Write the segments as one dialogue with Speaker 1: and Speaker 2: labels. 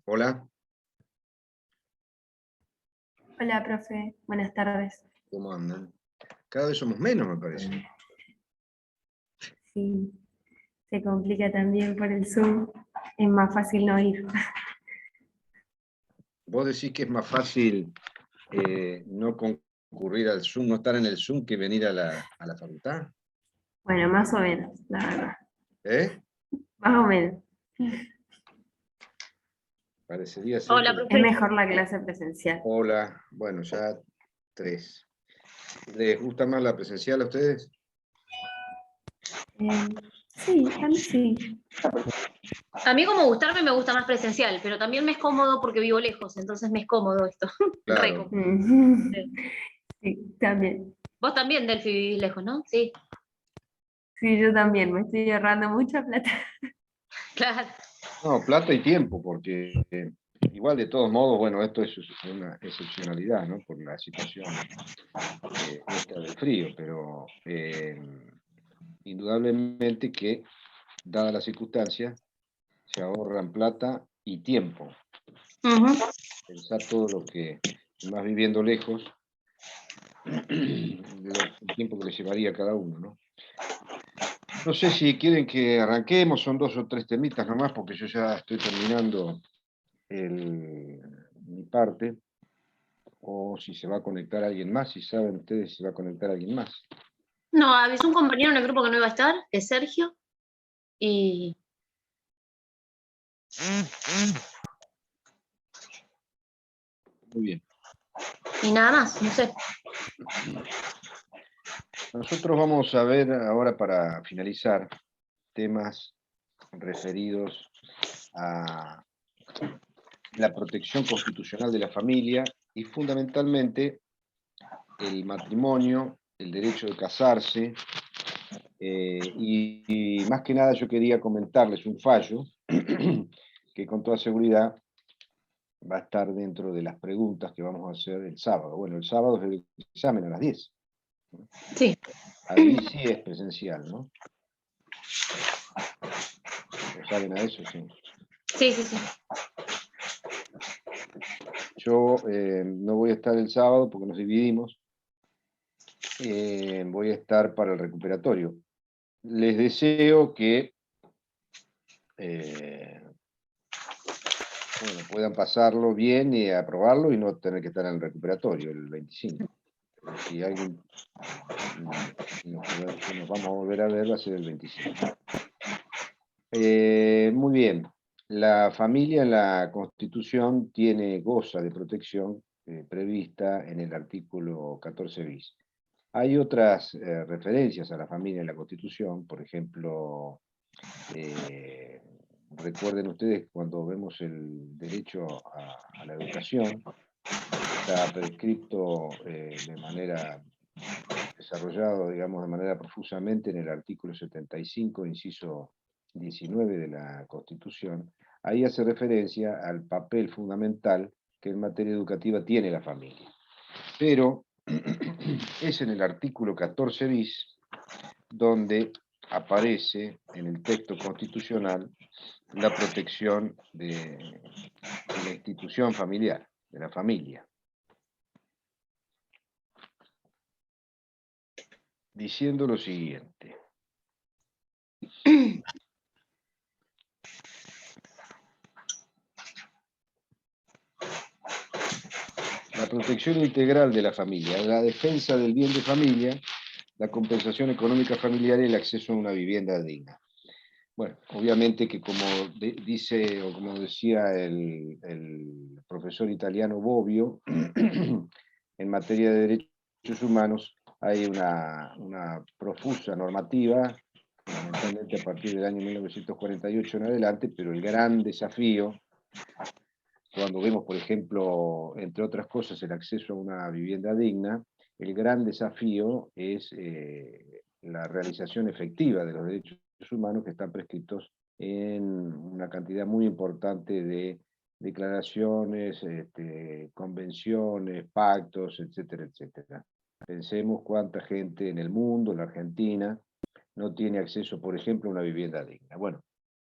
Speaker 1: Hola,
Speaker 2: Hola, profe. Buenas tardes.
Speaker 1: ¿cómo andan? Cada vez somos menos, me parece.
Speaker 2: Sí, se complica también por el Zoom. Es más fácil no ir.
Speaker 1: Vos decís que es más fácil no concurrir al Zoom, no estar en el Zoom que venir a la facultad.
Speaker 2: Bueno, más o menos, la verdad.
Speaker 1: ¿Eh?
Speaker 2: Más o menos.
Speaker 1: Parecería ser
Speaker 3: Hola,
Speaker 1: que...
Speaker 2: Es
Speaker 3: profe.
Speaker 2: mejor la clase presencial.
Speaker 1: Hola, bueno, ya 3. ¿Les gusta más la presencial a ustedes?
Speaker 2: Sí, a mí sí.
Speaker 3: A mí como gustarme me gusta más presencial, pero también me es cómodo porque vivo lejos, entonces me es cómodo esto. Re
Speaker 1: Claro.
Speaker 3: cómodo.
Speaker 2: Sí, también.
Speaker 3: Vos también, Delphi, vivís lejos, ¿no? Sí,
Speaker 2: Sí, yo también. Me estoy ahorrando mucha plata.
Speaker 3: claro.
Speaker 1: No, plata y tiempo, porque igual de todos modos, bueno, esto es una excepcionalidad, ¿no? Por la situación esta del frío, pero indudablemente que, dadas las circunstancias, se ahorran plata y tiempo.
Speaker 3: Ujú.
Speaker 1: Pensar todo lo que, más viviendo lejos, el tiempo que le llevaría a cada uno, ¿no? No sé si quieren que arranquemos, son 2 o 3 temitas nomás, porque yo ya estoy terminando mi parte, o si se va a conectar alguien más, si saben ustedes si se va a conectar alguien más.
Speaker 3: No, avisó un compañero en el grupo que no iba a estar, que es Sergio, y
Speaker 1: Muy bien.
Speaker 3: nada más, no sé.
Speaker 1: Nosotros vamos a ver ahora, para finalizar, temas referidos a la protección constitucional de la familia y fundamentalmente el matrimonio, el derecho de casarse, y más que nada yo quería comentarles un fallo que con toda seguridad va a estar dentro de las preguntas que vamos a hacer el sábado. Bueno, el sábado es el examen a las 10.
Speaker 3: Sí.
Speaker 1: Ahí sí es presencial, ¿no? ¿Lo saben a eso? Sí.
Speaker 3: Sí, sí, sí.
Speaker 1: Yo no voy a estar el sábado porque nos dividimos. Voy a estar para el recuperatorio. Les deseo que bueno, puedan pasarlo bien y aprobarlo y no tener que estar en el recuperatorio el 25. Si alguien nos vamos a volver a ver, va a ser el 25. Muy bien. La familia en la Constitución goza de protección prevista en el artículo 14 bis. Hay otras referencias a la familia en la Constitución, por ejemplo, recuerden ustedes cuando vemos el derecho a la educación, está prescrito de manera desarrollado, digamos, de manera profusamente en el artículo 75, inciso 19 de la Constitución. Ahí hace referencia al papel fundamental que en materia educativa tiene la familia. Pero es en el artículo 14 bis donde aparece en el texto constitucional la protección de la institución familiar, de la familia. Diciendo lo siguiente. La protección integral de la familia, la defensa del bien de familia, la compensación económica familiar y el acceso a una vivienda digna. Bueno, obviamente que como dice o como decía el profesor italiano Bobbio, en materia de derechos humanos hay una profusa normativa, fundamentalmente a partir del año 1948 en adelante, pero el gran desafío, cuando vemos, por ejemplo, entre otras cosas, el acceso a una vivienda digna, el gran desafío es la realización efectiva de los derechos humanos que están prescritos en una cantidad muy importante de declaraciones, convenciones, pactos, etcétera, etcétera. Pensemos cuánta gente en el mundo, en la Argentina, no tiene acceso, por ejemplo, a una vivienda digna. Bueno,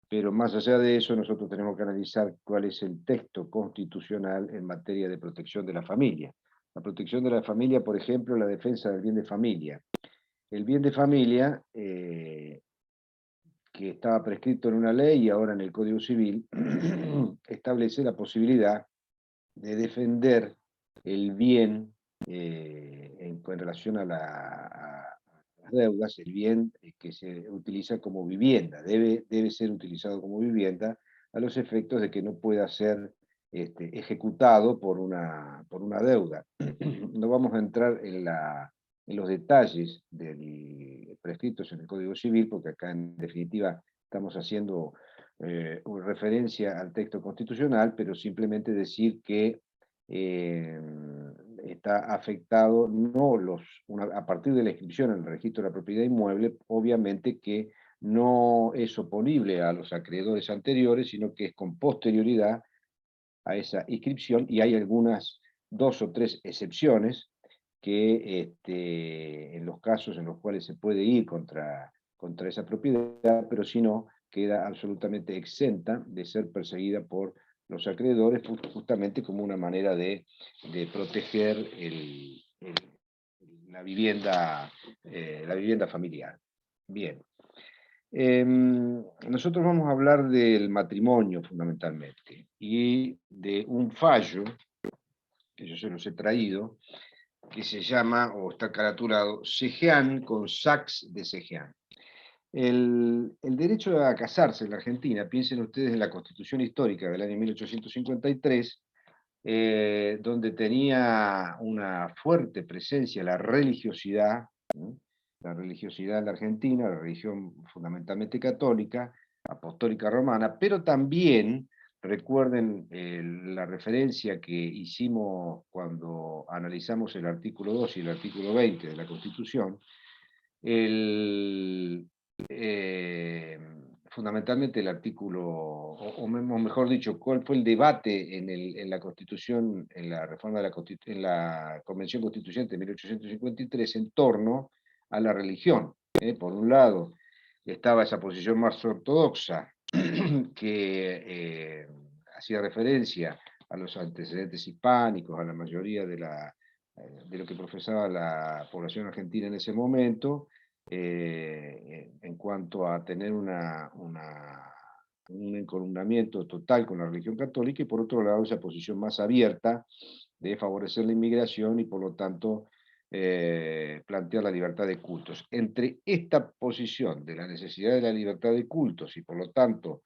Speaker 1: pero más allá de eso nosotros tenemos que analizar cuál es el texto constitucional en materia de protección de la familia. La protección de la familia, por ejemplo, la defensa del bien de familia. El bien de familia, que estaba prescrito en una ley y ahora en el Código Civil, establece la posibilidad de defender el bien en relación a las deudas, el bien que se utiliza como vivienda, debe ser utilizado como vivienda a los efectos de que no pueda ser ejecutado por una deuda. No vamos a entrar en los detalles prescritos en el Código Civil, porque acá en definitiva estamos haciendo referencia al texto constitucional, pero simplemente decir que está afectado a partir de la inscripción en el registro de la propiedad inmueble, obviamente que no es oponible a los acreedores anteriores, sino que es con posterioridad a esa inscripción, y hay algunas 2 o 3 excepciones que en los casos en los cuales se puede ir contra esa propiedad, pero si no, queda absolutamente exenta de ser perseguida por los acreedores, justamente como una manera de proteger la vivienda familiar. Bien. Nosotros vamos a hablar del matrimonio fundamentalmente y de un fallo que yo se los he traído, que se llama, o está caraturado, Cejean con Sachs de Cejean. El derecho a casarse en la Argentina, piensen ustedes en la Constitución Histórica del año 1853, donde tenía una fuerte presencia la religiosidad, ¿no? La religiosidad en la Argentina, la religión fundamentalmente católica, apostólica romana, pero también, recuerden la referencia que hicimos cuando analizamos el artículo 2 y el artículo 20 de la Constitución, fundamentalmente el artículo, o mejor dicho, cuál fue el debate en la Constitución, en la reforma en la Convención Constituyente de 1853 en torno a la religión. Por un lado, estaba esa posición más ortodoxa que hacía referencia a los antecedentes hispánicos, a la mayoría de lo que profesaba la población argentina en ese momento, en cuanto a tener un encolumnamiento total con la religión católica, y por otro lado esa posición más abierta de favorecer la inmigración y por lo tanto plantear la libertad de cultos. Entre esta posición de la necesidad de la libertad de cultos y por lo tanto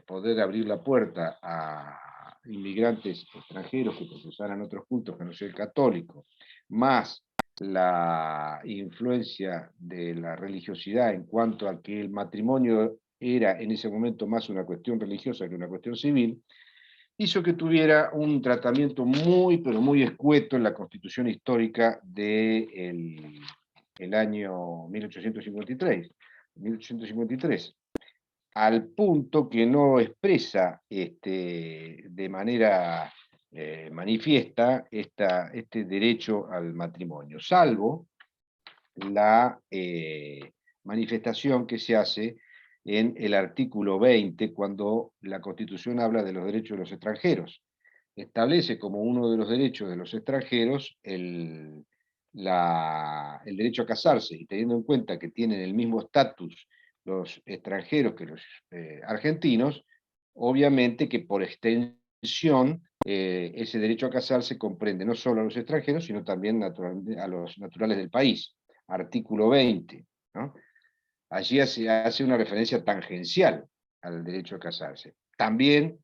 Speaker 1: poder abrir la puerta a inmigrantes extranjeros que profesaran otros cultos que no sea el católico, más la influencia de la religiosidad en cuanto a que el matrimonio era en ese momento más una cuestión religiosa que una cuestión civil, hizo que tuviera un tratamiento muy, pero muy escueto en la Constitución Histórica del año 1853, al punto que no expresa de manera manifiesta este derecho al matrimonio, salvo la manifestación que se hace en el artículo 20, cuando la Constitución habla de los derechos de los extranjeros. Establece como uno de los derechos de los extranjeros el derecho a casarse, y teniendo en cuenta que tienen el mismo estatus los extranjeros que los argentinos, obviamente que por extensión ese derecho a casarse comprende no solo a los extranjeros, sino también a los naturales del país. Artículo 20, ¿no? Allí hace una referencia tangencial al derecho a casarse. También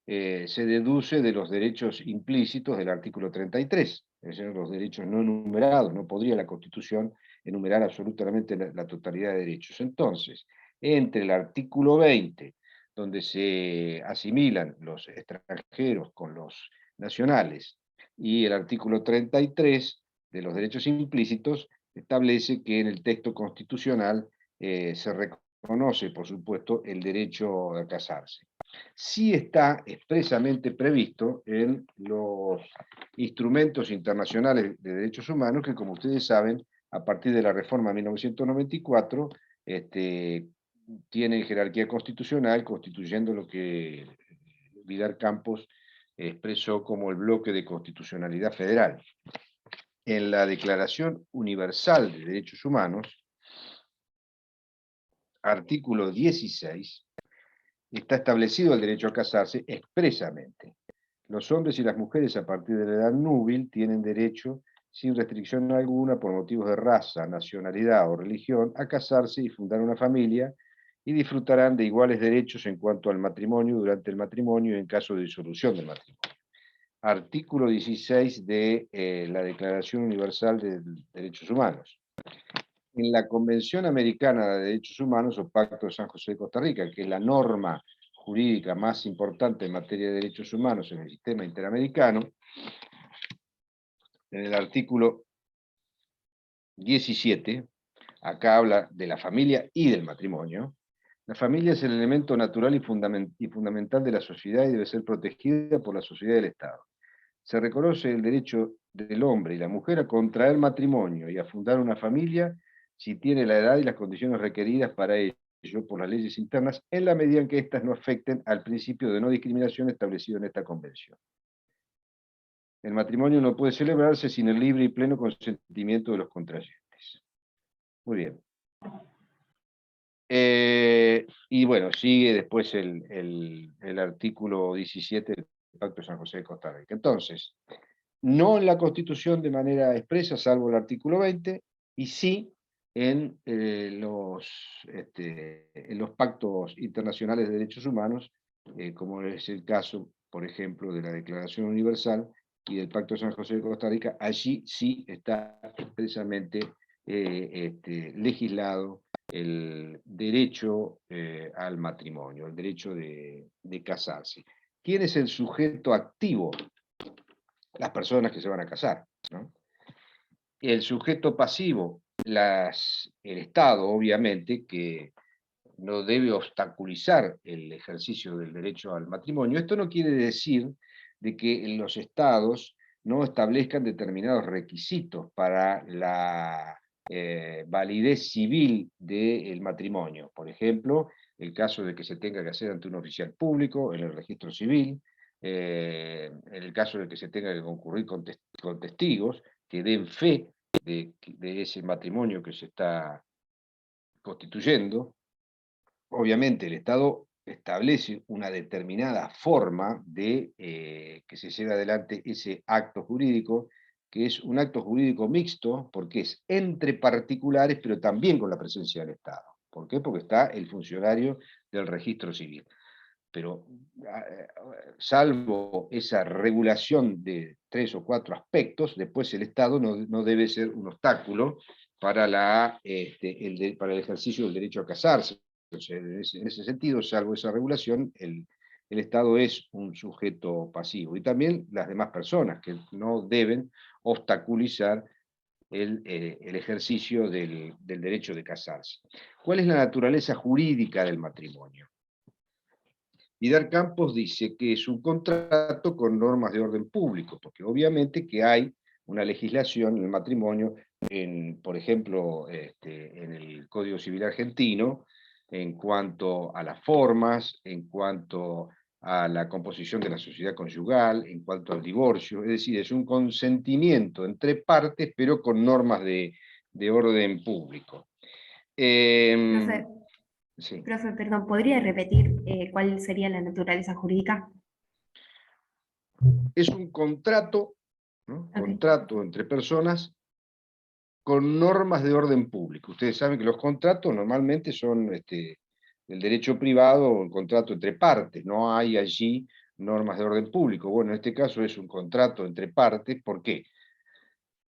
Speaker 1: se deduce de los derechos implícitos del artículo 33, es decir, los derechos no enumerados. No podría la Constitución enumerar absolutamente la totalidad de derechos. Entonces, entre el artículo 20, donde se asimilan los extranjeros con los nacionales, y el artículo 33 de los derechos implícitos, establece que en el texto constitucional se reconoce, por supuesto, el derecho a casarse. Sí está expresamente previsto en los instrumentos internacionales de derechos humanos que, como ustedes saben, a partir de la reforma de 1994, tienen jerarquía constitucional, constituyendo lo que Vidal Campos expresó como el bloque de constitucionalidad federal. En la Declaración Universal de Derechos Humanos, artículo 16, está establecido el derecho a casarse expresamente. Los hombres y las mujeres a partir de la edad núbil tienen derecho, sin restricción alguna, por motivos de raza, nacionalidad o religión, a casarse y fundar una familia, y disfrutarán de iguales derechos en cuanto al matrimonio durante el matrimonio y en caso de disolución del matrimonio. Artículo 16 de la Declaración Universal de Derechos Humanos. En la Convención Americana de Derechos Humanos, o Pacto de San José de Costa Rica, que es la norma jurídica más importante en materia de derechos humanos en el sistema interamericano, en el artículo 17, acá habla de la familia y del matrimonio. La familia es el elemento natural y fundamental de la sociedad y debe ser protegida por la sociedad y el Estado. Se reconoce el derecho del hombre y la mujer a contraer matrimonio y a fundar una familia si tiene la edad y las condiciones requeridas para ello por las leyes internas, en la medida en que éstas no afecten al principio de no discriminación establecido en esta convención. El matrimonio no puede celebrarse sin el libre y pleno consentimiento de los contrayentes. Muy bien. Y bueno, sigue después el artículo 17 del Pacto de San José de Costa Rica. Entonces, no en la Constitución de manera expresa, salvo el artículo 20, y sí en los pactos internacionales de derechos humanos, como es el caso, por ejemplo, de la Declaración Universal y del Pacto de San José de Costa Rica. Allí sí está expresamente legislado el derecho al matrimonio, el derecho de casarse. ¿Quién es el sujeto activo? Las personas que se van a casar, ¿no? El sujeto pasivo, el Estado, obviamente, que no debe obstaculizar el ejercicio del derecho al matrimonio. Esto no quiere decir de que los Estados no establezcan determinados requisitos para la validez civil del matrimonio. Por ejemplo, el caso de que se tenga que hacer ante un oficial público, en el registro civil, en el caso de que se tenga que concurrir con testigos que den fe de ese matrimonio que se está constituyendo. Obviamente el Estado establece una determinada forma de que se lleve adelante ese acto jurídico, que es un acto jurídico mixto, porque es entre particulares, pero también con la presencia del Estado. ¿Por qué? Porque está el funcionario del registro civil. Pero salvo esa regulación de 3 o 4 aspectos, después el Estado no debe ser un obstáculo para, para el ejercicio del derecho a casarse. Entonces, en ese sentido, salvo esa regulación, el Estado es un sujeto pasivo. Y también las demás personas, que no deben obstaculizar el ejercicio del derecho de casarse. ¿Cuál es la naturaleza jurídica del matrimonio? Vidal Campos dice que es un contrato con normas de orden público, porque obviamente que hay una legislación en el matrimonio, por ejemplo, en el Código Civil argentino, en cuanto a las formas, en cuanto a la composición de la sociedad conyugal, en cuanto al divorcio, es decir, es un consentimiento entre partes, pero con normas de orden público. Sí.
Speaker 2: Profe, perdón, ¿podría repetir cuál sería la naturaleza jurídica?
Speaker 1: Es un contrato, ¿no?
Speaker 2: Okay.
Speaker 1: Contrato entre personas con normas de orden público. Ustedes saben que los contratos normalmente son el derecho privado o un contrato entre partes, no hay allí normas de orden público. Bueno, en este caso es un contrato entre partes, ¿por qué?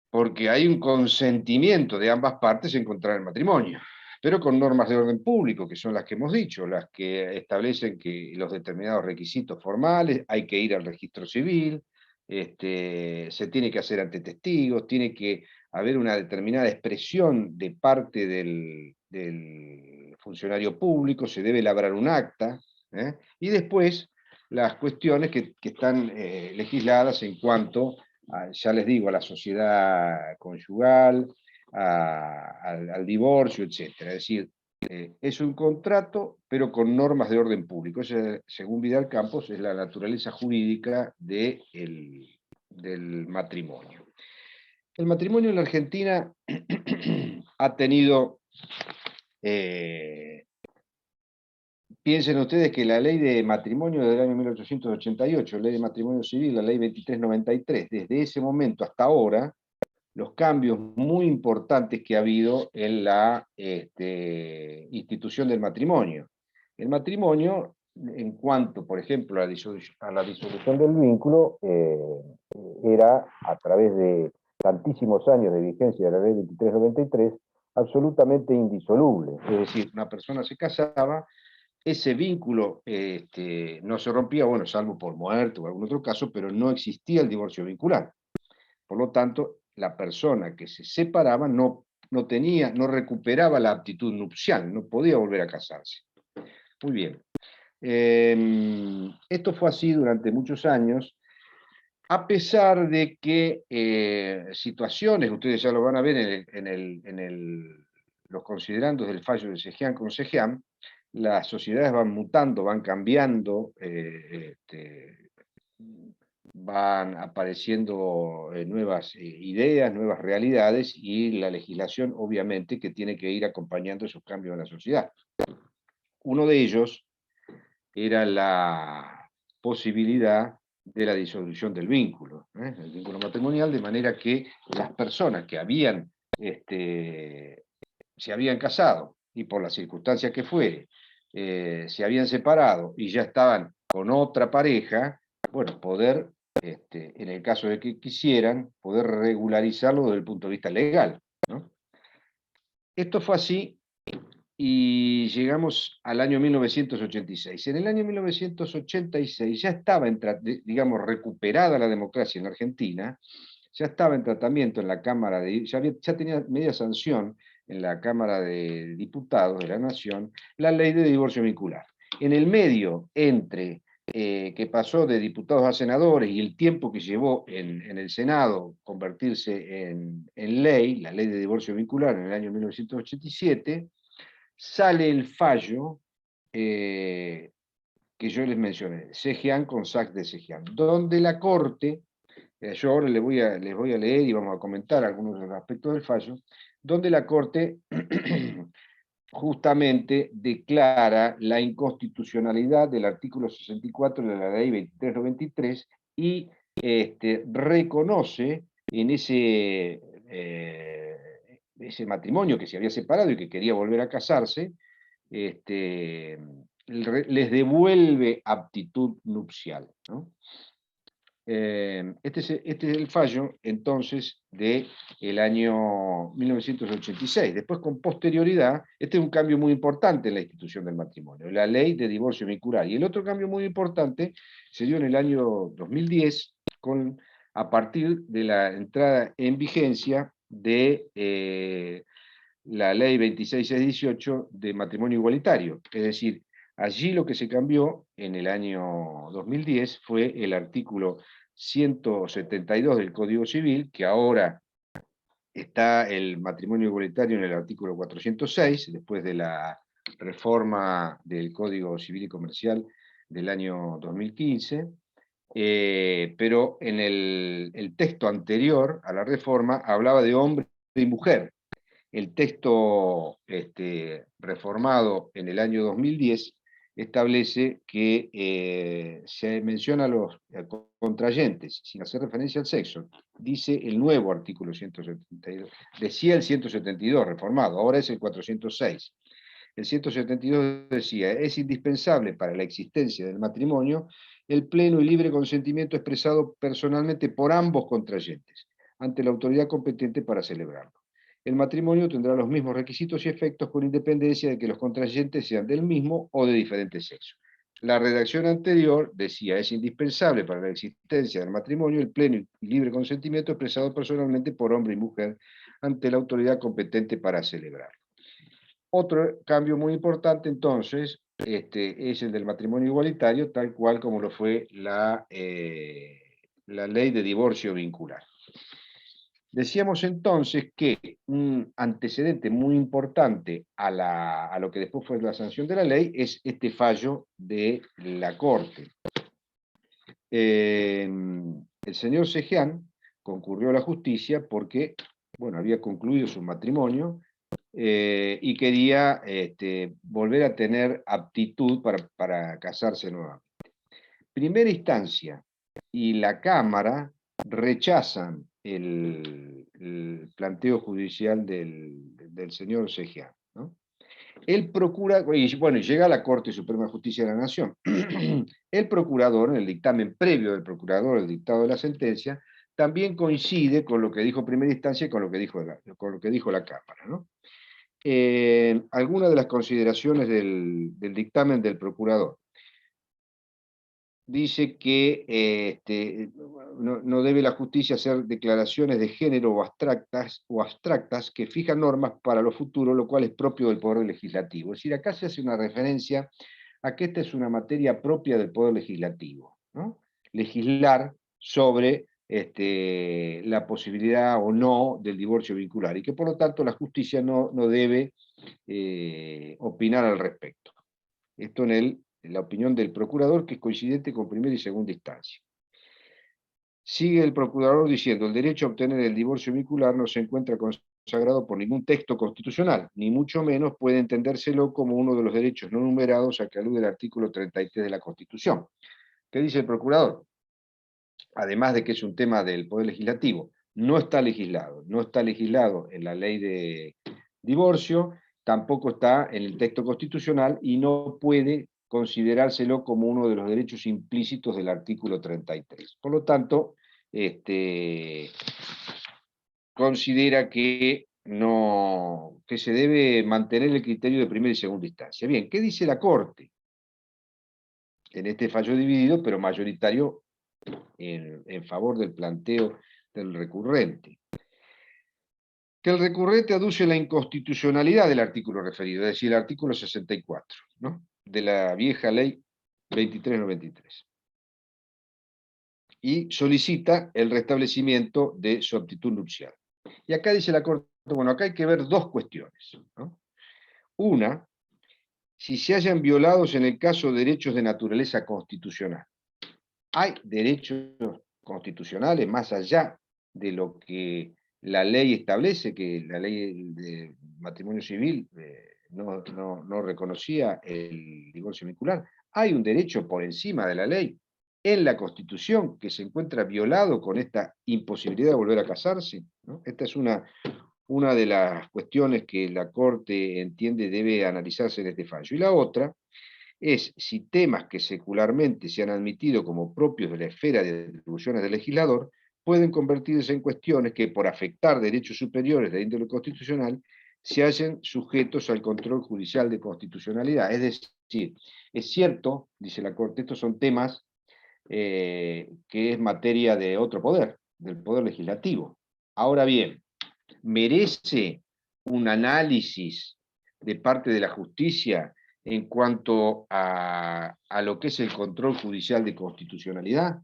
Speaker 1: Porque hay un consentimiento de ambas partes en contraer el matrimonio, pero con normas de orden público, que son las que hemos dicho, las que establecen que los determinados requisitos formales, hay que ir al registro civil, se tiene que hacer ante testigos, tiene que haber una determinada expresión de parte del funcionario público, se debe elaborar un acta, y después las cuestiones que están legisladas en cuanto ya les digo, a la sociedad conyugal, al divorcio, etc. Es decir, Es un contrato, pero con normas de orden público. Esa, según Vidal Campos, es la naturaleza jurídica del matrimonio. El matrimonio en la Argentina ha tenido, piensen ustedes que la ley de matrimonio del año 1888, ley de matrimonio civil, la ley 2393, desde ese momento hasta ahora, los cambios muy importantes que ha habido en la institución del matrimonio. El matrimonio, en cuanto, por ejemplo, a la disolución del vínculo, era, a través de tantísimos años de vigencia de la ley 2393, absolutamente indisoluble. Es decir, una persona se casaba, ese vínculo no se rompía, bueno, salvo por muerte o algún otro caso, pero no existía el divorcio vincular. Por lo tanto, la persona que se separaba no recuperaba la aptitud nupcial, no podía volver a casarse. Muy bien. Esto fue así durante muchos años, a pesar de que situaciones, ustedes ya lo van a ver en los considerandos del fallo de Sejian con Sejian, las sociedades van mutando, van cambiando, van apareciendo nuevas ideas, nuevas realidades, y la legislación obviamente que tiene que ir acompañando esos cambios en la sociedad. Uno de ellos era la posibilidad de la disolución del vínculo, el vínculo matrimonial, de manera que las personas que se habían casado y por las circunstancias que fuere, se habían separado y ya estaban con otra pareja, bueno, poder, en el caso de que quisieran, poder regularizarlo desde el punto de vista legal, ¿no? Esto fue así y llegamos al año 1986. En el año 1986 ya estaba, digamos, recuperada la democracia en Argentina, ya estaba en tratamiento en la Cámara ya tenía media sanción en la Cámara de Diputados de la Nación la ley de divorcio vincular. En el medio, entre que pasó de diputados a senadores y el tiempo que llevó en el Senado convertirse en ley, la ley de divorcio vincular en el año 1987, sale el fallo que yo les mencioné, Sejian con Sac de Sejian, donde la Corte, yo ahora les voy a leer y vamos a comentar algunos de los aspectos del fallo, donde la Corte justamente declara la inconstitucionalidad del artículo 64 de la ley 2393 y reconoce en ese matrimonio que se había separado y que quería volver a casarse, les devuelve aptitud nupcial, ¿no? Este es el fallo, entonces, del año 1986. Después, con posterioridad, este es un cambio muy importante en la institución del matrimonio, la ley de divorcio vincular. Y el otro cambio muy importante se dio en el año 2010, a partir de la entrada en vigencia de la ley 26618 de matrimonio igualitario. Es decir, allí lo que se cambió en el año 2010 fue el artículo 172 del Código Civil, que ahora está el matrimonio igualitario en el artículo 406, después de la reforma del Código Civil y Comercial del año 2015, pero en el texto anterior a la reforma hablaba de hombre y mujer. El texto reformado en el año 2010 establece que se menciona a los contrayentes sin hacer referencia al sexo. Dice el nuevo artículo 172. Decía el 172 reformado, ahora es el 406. El 172 decía: es indispensable para la existencia del matrimonio el pleno y libre consentimiento expresado personalmente por ambos contrayentes ante la autoridad competente para celebrarlo. El matrimonio tendrá los mismos requisitos y efectos con independencia de que los contrayentes sean del mismo o de diferente sexo. La redacción anterior decía: es indispensable para la existencia del matrimonio el pleno y libre consentimiento expresado personalmente por hombre y mujer ante la autoridad competente para celebrarlo. Otro cambio muy importante, entonces, es el del matrimonio igualitario, tal cual como lo fue la ley de divorcio vincular. Decíamos entonces que un antecedente muy importante a lo que después fue la sanción de la ley es este fallo de la Corte. El señor Sejian concurrió a la justicia porque, bueno, había concluido su matrimonio y quería volver a tener aptitud para casarse nuevamente. Primera instancia y la Cámara rechazan el planteo judicial del señor Sejian, ¿no? El procurador, y bueno, llega a la Corte Suprema de Justicia de la Nación. El procurador, en el dictamen previo del procurador, el dictado de la sentencia, también coincide con lo que dijo primera instancia y con lo que dijo la Cámara, ¿no? Algunas de las consideraciones del dictamen del procurador. Dice que no debe la justicia hacer declaraciones de género o abstractas que fijan normas para lo futuro, lo cual es propio del Poder Legislativo. Es decir, acá se hace una referencia a que esta es una materia propia del Poder Legislativo, ¿no? Legislar sobre la posibilidad o no del divorcio vincular, y que por lo tanto la justicia no debe opinar al respecto. Esto en la opinión del procurador, que es coincidente con primera y segunda instancia. Sigue el procurador diciendo: el derecho a obtener el divorcio vincular no se encuentra consagrado por ningún texto constitucional, ni mucho menos puede entendérselo como uno de los derechos no numerados a que alude el artículo 33 de la Constitución. ¿Qué dice el procurador? Además de que es un tema del Poder Legislativo, no está legislado en la ley de divorcio, tampoco está en el texto constitucional y no puede considerárselo como uno de los derechos implícitos del artículo 33. Por lo tanto, considera que se debe mantener el criterio de primera y segunda instancia. Bien, ¿qué dice la Corte? En este fallo dividido, pero mayoritario en favor del planteo del recurrente. Que el recurrente aduce la inconstitucionalidad del artículo referido, es decir, el artículo 64, ¿no?, de la vieja ley 2393. Y solicita el restablecimiento de su aptitud nupcial. Y acá dice la Corte, bueno, acá hay que ver dos cuestiones, ¿no? Una, si se hayan violados en el caso derechos de naturaleza constitucional. Hay derechos constitucionales más allá de lo que la ley establece, que la ley de matrimonio civil no reconocía el divorcio vincular. Hay un derecho por encima de la ley en la Constitución que se encuentra violado con esta imposibilidad de volver a casarse, ¿no? Esta es una de las cuestiones que la Corte entiende debe analizarse en este fallo. Y la otra es si temas que secularmente se han admitido como propios de la esfera de atribuciones del legislador pueden convertirse en cuestiones que, por afectar derechos superiores de índole constitucional, se hallen sujetos al control judicial de constitucionalidad. Es decir, es cierto, dice la Corte, estos son temas que es materia de otro poder, del poder legislativo. Ahora bien, ¿merece un análisis de parte de la justicia en cuanto a lo que es el control judicial de constitucionalidad?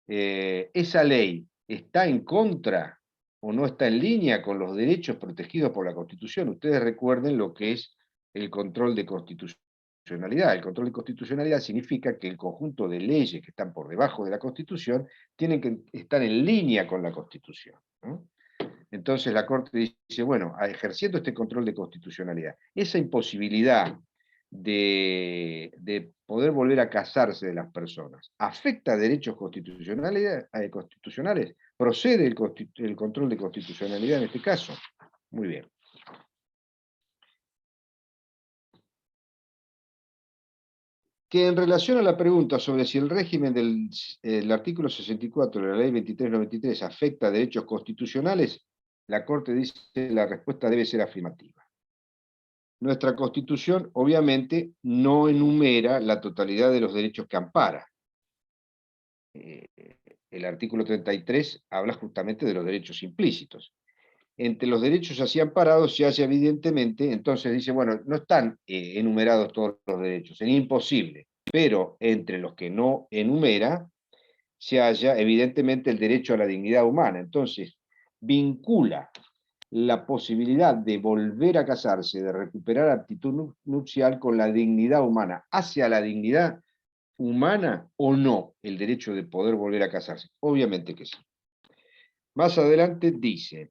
Speaker 1: ¿Esa ley está en contra o no está en línea con los derechos protegidos por la Constitución? Ustedes recuerden lo que es el control de constitucionalidad. El control de constitucionalidad significa que el conjunto de leyes que están por debajo de la Constitución tienen que estar en línea con la Constitución, ¿no? Entonces la Corte dice, bueno, ejerciendo este control de constitucionalidad, esa imposibilidad de poder volver a casarse de las personas, ¿afecta derechos constitucionales? ¿Procede el control de constitucionalidad en este caso? Muy bien. Que en relación a la pregunta sobre si el régimen del artículo 64 de la ley 2393 afecta a derechos constitucionales, la Corte dice que la respuesta debe ser afirmativa. Nuestra Constitución, obviamente, no enumera la totalidad de los derechos que ampara. El artículo 33 habla justamente de los derechos implícitos. Entre los derechos así amparados se halla evidentemente, entonces dice, bueno, no están enumerados todos los derechos, es imposible, pero entre los que no enumera se halla evidentemente el derecho a la dignidad humana. Entonces, vincula la posibilidad de volver a casarse, de recuperar aptitud nupcial con la dignidad humana. ¿Hacia la dignidad humana o no el derecho de poder volver a casarse? Obviamente que sí. Más adelante dice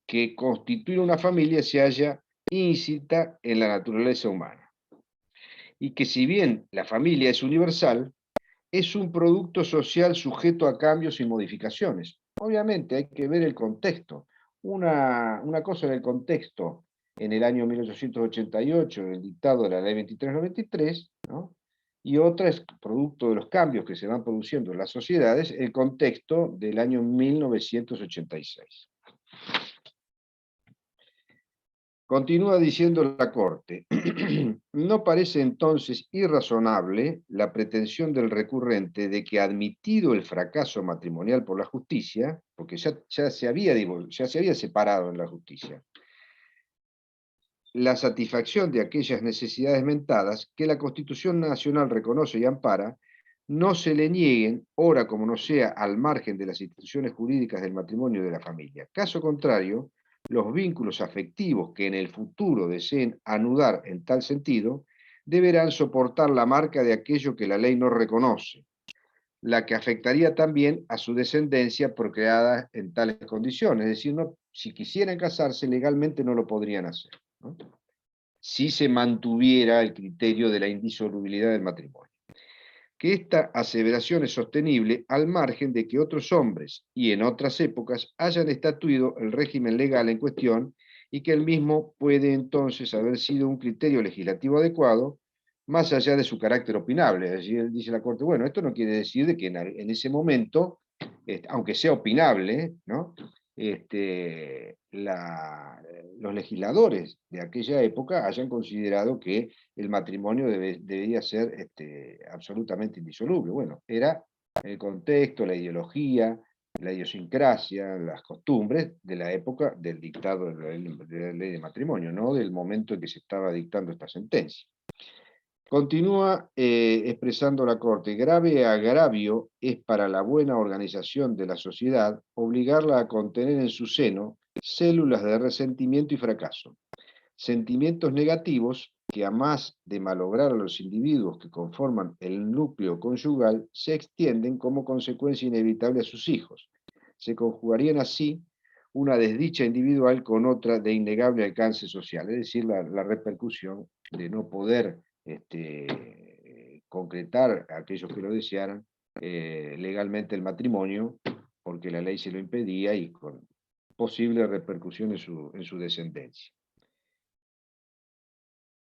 Speaker 1: que constituir una familia se halla íncita en la naturaleza humana. Y que si bien la familia es universal, es un producto social sujeto a cambios y modificaciones. Obviamente hay que ver el contexto. Una cosa era el contexto en el año 1888, el dictado de la ley 2393, ¿no? Y otra es producto de los cambios que se van produciendo en las sociedades, el contexto del año 1986. Continúa diciendo la Corte, no parece entonces irrazonable la pretensión del recurrente de que, admitido el fracaso matrimonial por la justicia, porque ya se había separado en la justicia, la satisfacción de aquellas necesidades mentadas que la Constitución Nacional reconoce y ampara, no se le nieguen, ora como no sea, al margen de las instituciones jurídicas del matrimonio y de la familia. Caso contrario, los vínculos afectivos que en el futuro deseen anudar en tal sentido, deberán soportar la marca de aquello que la ley no reconoce, la que afectaría también a su descendencia procreada en tales condiciones. Es decir, no, si quisieran casarse legalmente no lo podrían hacer, ¿no? Si se mantuviera el criterio de la indisolubilidad del matrimonio. Que esta aseveración es sostenible al margen de que otros hombres y en otras épocas hayan estatuido el régimen legal en cuestión y que el mismo puede entonces haber sido un criterio legislativo adecuado, más allá de su carácter opinable. Es decir, dice la Corte, bueno, esto no quiere decir de que en ese momento, aunque sea opinable, ¿no? Los legisladores de aquella época hayan considerado que el matrimonio debía ser absolutamente indisoluble. Bueno, era el contexto, la ideología, la idiosincrasia, las costumbres de la época del dictado de la ley de matrimonio, no del momento en que se estaba dictando esta sentencia. Continúa expresando la Corte, grave agravio es para la buena organización de la sociedad obligarla a contener en su seno células de resentimiento y fracaso, sentimientos negativos que, a más de malograr a los individuos que conforman el núcleo conyugal, se extienden como consecuencia inevitable a sus hijos. Se conjugarían así una desdicha individual con otra de innegable alcance social, es decir, la repercusión de no poder concretar a aquellos que lo desearan legalmente el matrimonio, porque la ley se lo impedía y con posible repercusión en su descendencia.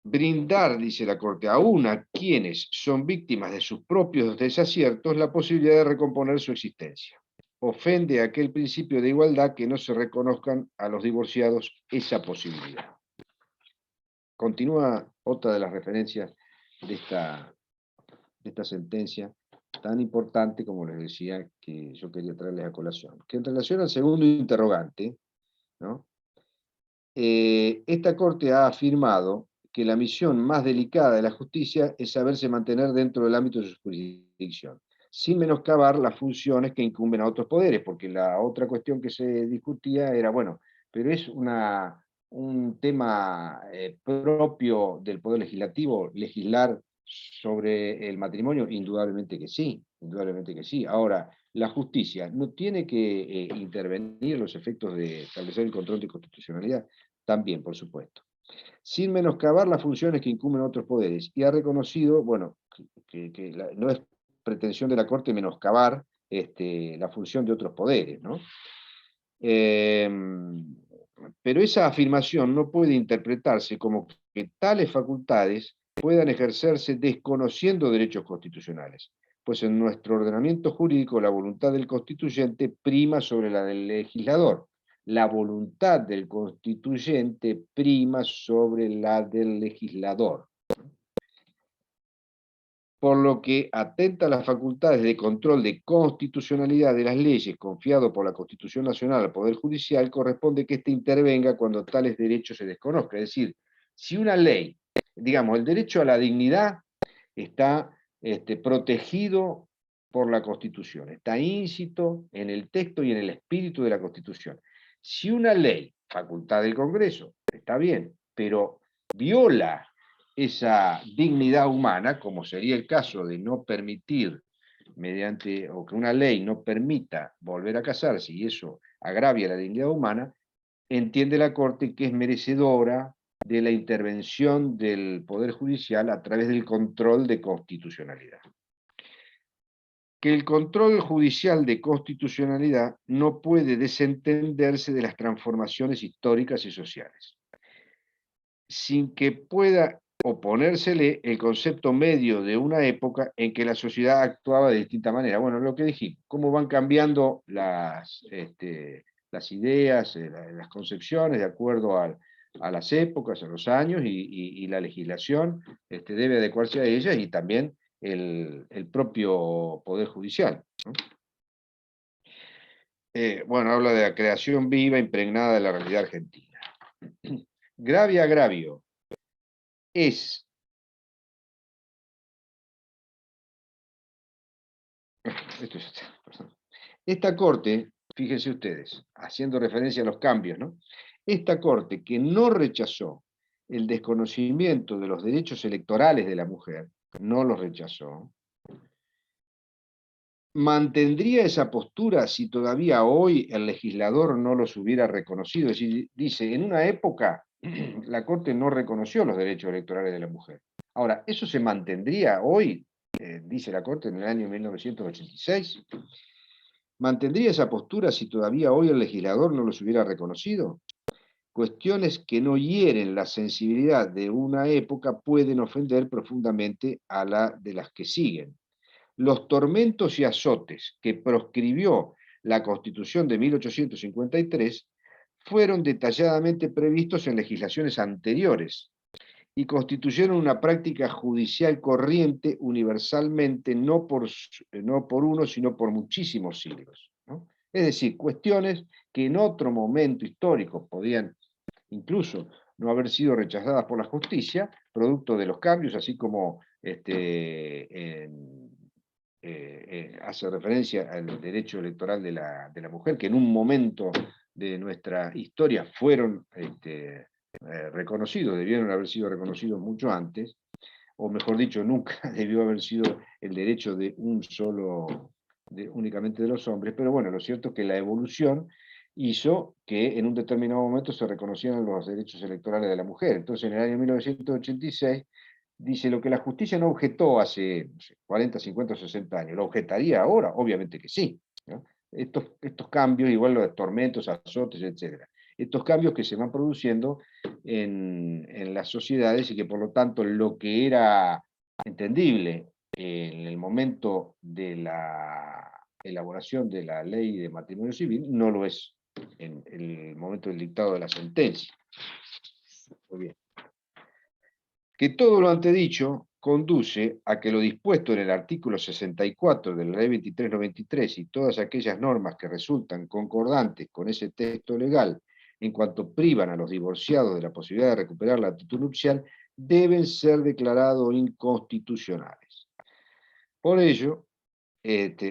Speaker 1: Brindar, dice la Corte, aún a quienes son víctimas de sus propios desaciertos la posibilidad de recomponer su existencia. Ofende aquel principio de igualdad que no se reconozcan a los divorciados esa posibilidad. Continúa otra de las referencias de esta sentencia tan importante, como les decía, que yo quería traerles a colación. Que en relación al segundo interrogante, ¿no? Esta Corte ha afirmado que la misión más delicada de la justicia es saberse mantener dentro del ámbito de su jurisdicción, sin menoscabar las funciones que incumben a otros poderes, porque la otra cuestión que se discutía era, bueno, pero es un tema propio del Poder Legislativo legislar sobre el matrimonio, indudablemente que sí, indudablemente que sí. Ahora, la justicia no tiene que intervenir en los efectos de establecer el control de constitucionalidad, también, por supuesto, sin menoscabar las funciones que incumben a otros poderes, y ha reconocido, bueno, que no es pretensión de la Corte menoscabar la función de otros poderes, ¿no? Pero esa afirmación no puede interpretarse como que tales facultades puedan ejercerse desconociendo derechos constitucionales, pues en nuestro ordenamiento jurídico la voluntad del constituyente prima sobre la del legislador. La voluntad del constituyente prima sobre la del legislador, por lo que atenta a las facultades de control de constitucionalidad de las leyes confiado por la Constitución Nacional al Poder Judicial, corresponde que éste intervenga cuando tales derechos se desconozcan. Es decir, si una ley, digamos, el derecho a la dignidad está protegido por la Constitución. Está íncito en el texto y en el espíritu de la Constitución. Si una ley, facultad del Congreso, está bien, pero viola esa dignidad humana, como sería el caso de no permitir mediante, o que una ley no permita volver a casarse y eso agravia la dignidad humana, entiende la Corte que es merecedora de la intervención del Poder Judicial a través del control de constitucionalidad. Que el control judicial de constitucionalidad no puede desentenderse de las transformaciones históricas y sociales, sin que pueda oponérsele el concepto medio de una época en que la sociedad actuaba de distinta manera. Bueno, lo que dijimos, cómo van cambiando las ideas, las concepciones de acuerdo a las épocas, a los años, y la legislación debe adecuarse a ellas, y también el propio Poder Judicial, ¿no? Bueno, habla de la creación viva, impregnada de la realidad argentina. Grave agravio es... Esto ya está, perdón. Esta Corte, fíjense ustedes, haciendo referencia a los cambios, ¿no? Esta Corte que no rechazó el desconocimiento de los derechos electorales de la mujer, no los rechazó, mantendría esa postura si todavía hoy el legislador no los hubiera reconocido. Es decir, dice, en una época la Corte no reconoció los derechos electorales de la mujer. Ahora, ¿eso se mantendría hoy? Dice la Corte en el año 1986. ¿Mantendría esa postura si todavía hoy el legislador no los hubiera reconocido? Cuestiones que no hieren la sensibilidad de una época pueden ofender profundamente a la de las que siguen. Los tormentos y azotes que proscribió la Constitución de 1853 fueron detalladamente previstos en legislaciones anteriores y constituyeron una práctica judicial corriente universalmente, no por uno, sino por muchísimos siglos, ¿no? Es decir, cuestiones que en otro momento histórico podían incluso no haber sido rechazadas por la justicia, producto de los cambios, así como hace referencia al derecho electoral de la mujer, que en un momento de nuestra historia fueron reconocidos, debieron haber sido reconocidos mucho antes, o mejor dicho, nunca debió haber sido el derecho de un solo, únicamente de los hombres, pero bueno, lo cierto es que la evolución hizo que en un determinado momento se reconocieran los derechos electorales de la mujer. Entonces, en el año 1986, dice, lo que la justicia no objetó hace, no sé, 40, 50 o 60 años, ¿lo objetaría ahora? Obviamente que sí, ¿no? Estos cambios, igual los tormentos, azotes, etcétera, estos cambios que se van produciendo en las sociedades y que por lo tanto lo que era entendible en el momento de la elaboración de la ley de matrimonio civil no lo es en el momento del dictado de la sentencia. Muy bien. Que todo lo antedicho conduce a que lo dispuesto en el artículo 64 de la ley 2393 y todas aquellas normas que resultan concordantes con ese texto legal en cuanto privan a los divorciados de la posibilidad de recuperar la actitud nupcial, deben ser declarados inconstitucionales. Por ello,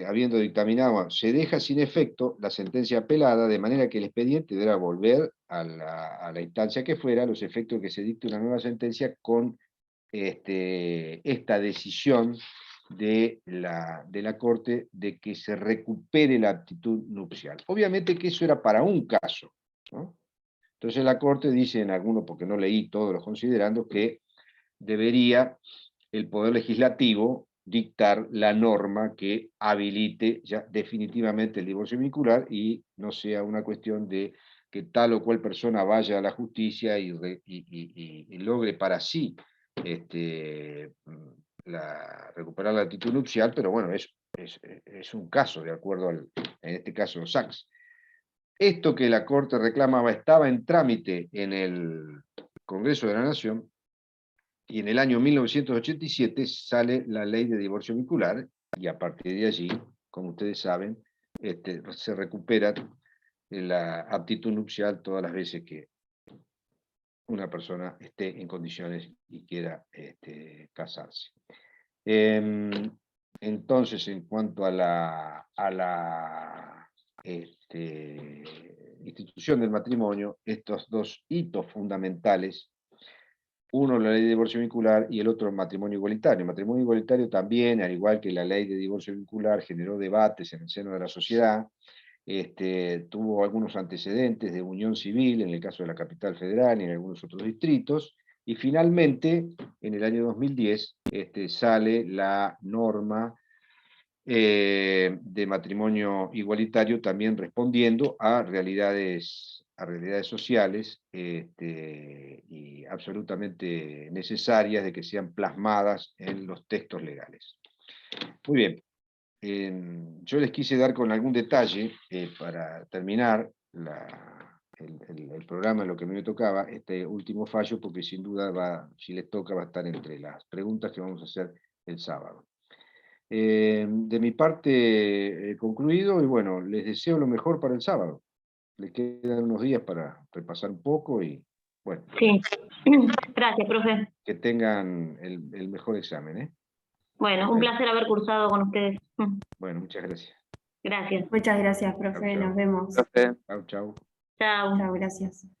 Speaker 1: habiendo dictaminado, se deja sin efecto la sentencia apelada, de manera que el expediente deberá volver a la instancia que fuera, a los efectos de que se dicte una nueva sentencia con esta decisión de la Corte de que se recupere la actitud nupcial. Obviamente que eso era para un caso, ¿no? Entonces la Corte dice en algunos, porque no leí todos los considerandos, que debería el Poder Legislativo dictar la norma que habilite ya definitivamente el divorcio vincular y no sea una cuestión de que tal o cual persona vaya a la justicia y logre para sí recuperar la actitud nupcial, pero bueno, es un caso, de acuerdo en este caso Sachs. Esto que la Corte reclamaba estaba en trámite en el Congreso de la Nación, y en el año 1987 sale la ley de divorcio vincular, y a partir de allí, como ustedes saben, se recupera la aptitud nupcial todas las veces que una persona esté en condiciones y quiera casarse. entonces, en cuanto a la institución del matrimonio, estos dos hitos fundamentales, uno la ley de divorcio vincular y el otro el matrimonio igualitario. El matrimonio igualitario también, al igual que la ley de divorcio vincular, generó debates en el seno de la sociedad, tuvo algunos antecedentes de unión civil en el caso de la Capital Federal y en algunos otros distritos, y finalmente, en el año 2010, sale la norma de matrimonio igualitario, también respondiendo a realidades sociales y absolutamente necesarias de que sean plasmadas en los textos legales. Muy bien. Yo les quise dar con algún detalle, para terminar el programa, lo que a mí me tocaba, este último fallo, porque sin duda, si les toca, va a estar entre las preguntas que vamos a hacer el sábado. De mi parte, concluido, y bueno, les deseo lo mejor para el sábado. Les quedan unos días para repasar un poco y, bueno,
Speaker 3: Sí, gracias, profe.
Speaker 1: que tengan el mejor examen, ¿eh?
Speaker 3: Bueno, un placer haber cursado con ustedes.
Speaker 1: Bueno, muchas gracias.
Speaker 3: Gracias.
Speaker 2: Muchas gracias, profe.
Speaker 1: Chau, chau.
Speaker 2: Nos vemos.
Speaker 1: Chau, chau.
Speaker 3: Chao.
Speaker 2: Chao, gracias.